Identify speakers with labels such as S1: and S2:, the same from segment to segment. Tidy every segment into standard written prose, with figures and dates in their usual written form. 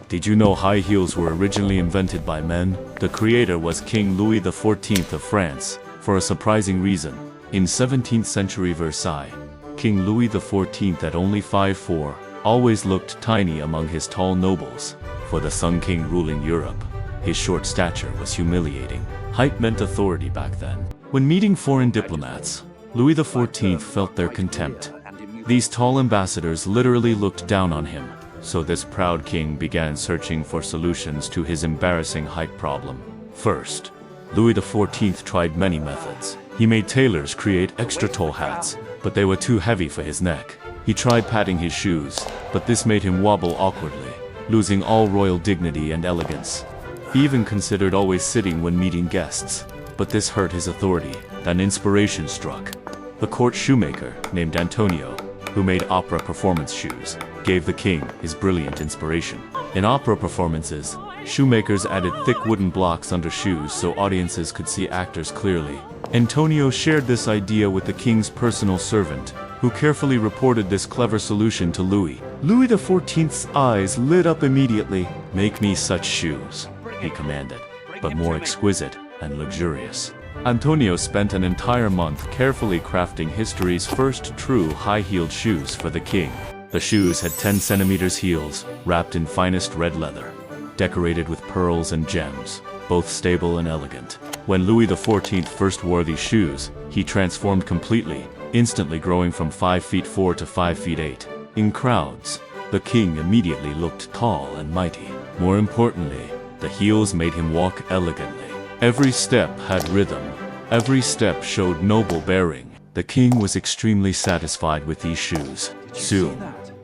S1: Did you know high heels were originally invented by men? The creator was King Louis XIV of France, for a surprising reason. In 17th century Versailles, King Louis XIV, at only 5'4", always looked tiny among his tall nobles. For the Sun King ruling Europe, his short stature was humiliating. Height meant authority back then. When meeting foreign diplomats, Louis XIV felt their contempt. These tall ambassadors literally looked down on him. So this proud king began searching for solutions to his embarrassing height problem. First, Louis XIV tried many methods. He made tailors create extra tall hats, but they were too heavy for his neck. He tried patting his shoes, but this made him wobble awkwardly, losing all royal dignity and elegance. He even considered always sitting when meeting guests, but this hurt his authority. Then inspiration struck. The court shoemaker, named Antonio, who made opera performance shoes, gave the king his brilliant inspiration. In opera performances, shoemakers added thick wooden blocks under shoes so audiences could see actors clearly. Antonio shared this idea with the king's personal servant, who carefully reported this clever solution to Louis. Louis XIV's eyes lit up immediately. "Make me such shoes," he commanded, "but more exquisite and luxurious." Antonio spent an entire month carefully crafting history's first true high-heeled shoes for the king. The shoes had 10 centimeters heels, wrapped in finest red leather, decorated with pearls and gems, both stable and elegant. When Louis XIV first wore these shoes, he transformed completely, instantly growing from 5'4" to 5'8". In crowds, the king immediately looked tall and mighty. More importantly, the heels made him walk elegantly. Every step had rhythm. Every step showed noble bearing. The king was extremely satisfied with these shoes. Soon,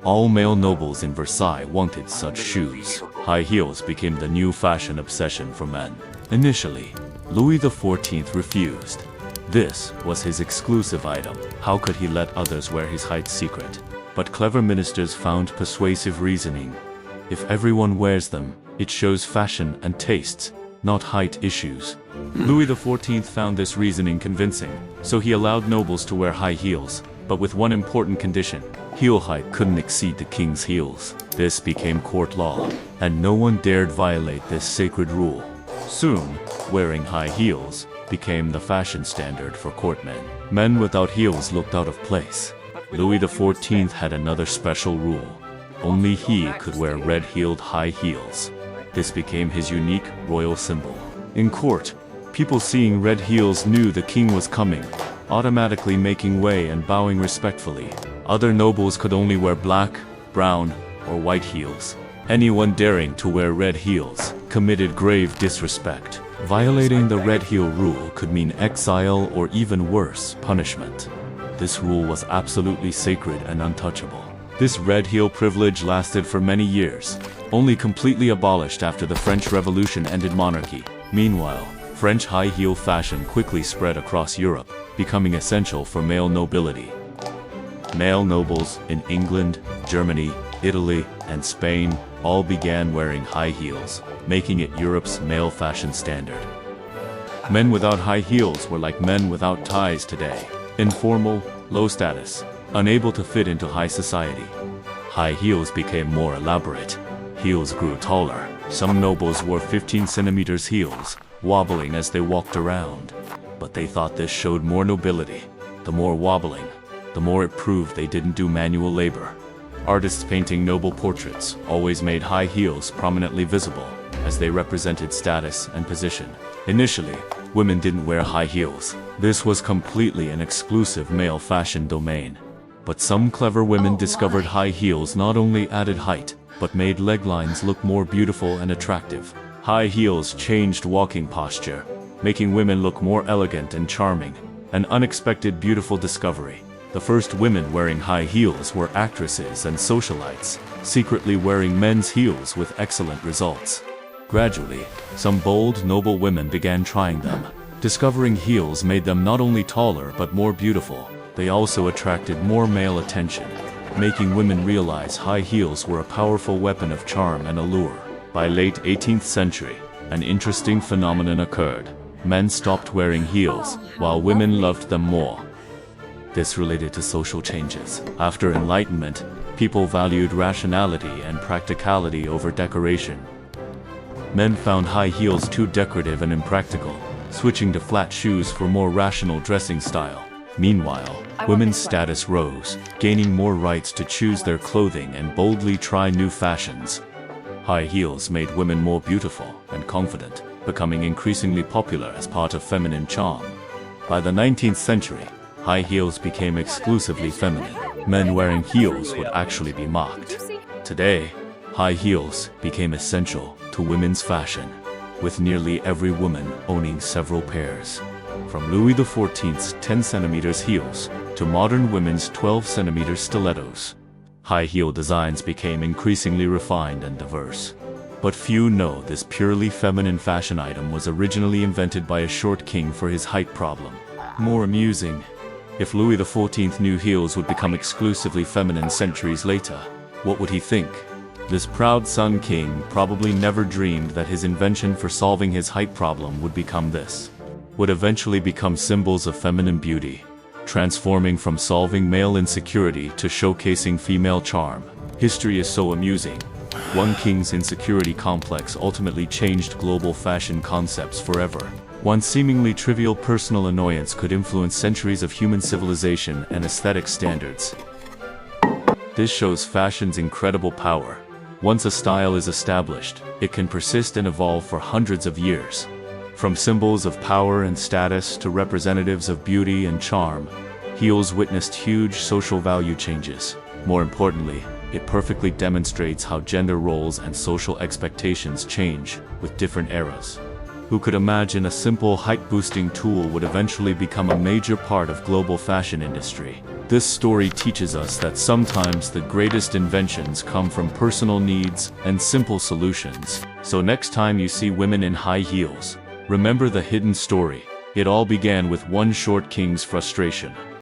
S1: all male nobles in Versailles wanted such shoes. High heels became the new fashion obsession for men. Initially, Louis XIV refused. This was his exclusive item. How could he let others wear his height secret? But clever ministers found persuasive reasoning. If everyone wears them, it shows fashion and tastes, not height issues. Louis XIV found this reasoning convincing, so he allowed nobles to wear high heels, but with one important condition: heel height couldn't exceed the king's heels. This became court law, and no one dared violate this sacred rule. Soon, wearing high heels became the fashion standard for courtmen. Men without heels looked out of place. Louis XIV had another special rule. Only he could wear red-heeled high heels. This became his unique royal symbol. In court, people seeing red heels knew the king was coming, automatically making way and bowing respectfully. Other nobles could only wear black, brown, or white heels. Anyone daring to wear red heels committed grave disrespect. Violating the red heel rule could mean exile or even worse, punishment. This rule was absolutely sacred and untouchable. This red heel privilege lasted for many years, only completely abolished after the French Revolution ended monarchy. Meanwhile, French high heel fashion quickly spread across Europe, becoming essential for male nobility. Male nobles in England, Germany, Italy, and Spain all began wearing high heels, making it Europe's male fashion standard. Men without high heels were like men without ties today: informal, low status, unable to fit into high society. High heels became more elaborate. Heels grew taller. Some nobles wore 15 centimeters heels, wobbling as they walked around. But they thought this showed more nobility. The more wobbling, the more it proved they didn't do manual labor. Artists painting noble portraits always made high heels prominently visible, as they represented status and position. Initially, women didn't wear high heels. This was completely an exclusive male fashion domain. But some clever women discovered high heels not only added height, but made leg lines look more beautiful and attractive. High heels changed walking posture, making women look more elegant and charming, an unexpected beautiful discovery. The first women wearing high heels were actresses and socialites, secretly wearing men's heels with excellent results. Gradually, some bold, noble women began trying them. Discovering heels made them not only taller but more beautiful. They also attracted more male attention, making women realize high heels were a powerful weapon of charm and allure. By late 18th century, an interesting phenomenon occurred. Men stopped wearing heels, while women loved them more. This related to social changes. After Enlightenment, People valued rationality and practicality over decoration. Men found high heels too decorative and impractical, switching to flat shoes for more rational dressing style. Meanwhile, women's status rose, gaining more rights to choose their clothing and boldly try new fashions. High heels made women more beautiful and confident, becoming increasingly popular as part of feminine charm. By the 19th century, high heels became exclusively feminine. Men wearing heels would actually be mocked. Today, high heels became essential to women's fashion, with nearly every woman owning several pairs. From Louis XIV's 10 cm heels to modern women's 12 cm stilettos, high heel designs became increasingly refined and diverse. But few know this purely feminine fashion item was originally invented by a short king for his height problem. More amusing, if Louis XIV knew heels would become exclusively feminine centuries later, what would he think? This proud Sun King probably never dreamed that his invention for solving his height problem would eventually become symbols of feminine beauty, transforming from solving male insecurity to showcasing female charm. History is so amusing. One king's insecurity complex ultimately changed global fashion concepts forever. One seemingly trivial personal annoyance could influence centuries of human civilization and aesthetic standards. This shows fashion's incredible power. Once a style is established, it can persist and evolve for hundreds of years. From symbols of power and status to representatives of beauty and charm, heels witnessed huge social value changes. More importantly, it perfectly demonstrates how gender roles and social expectations change with different eras. Who could imagine a simple height-boosting tool would eventually become a major part of global fashion industry? This story teaches us that sometimes the greatest inventions come from personal needs and simple solutions. So next time you see women in high heels, remember the hidden story. It all began with one short king's frustration.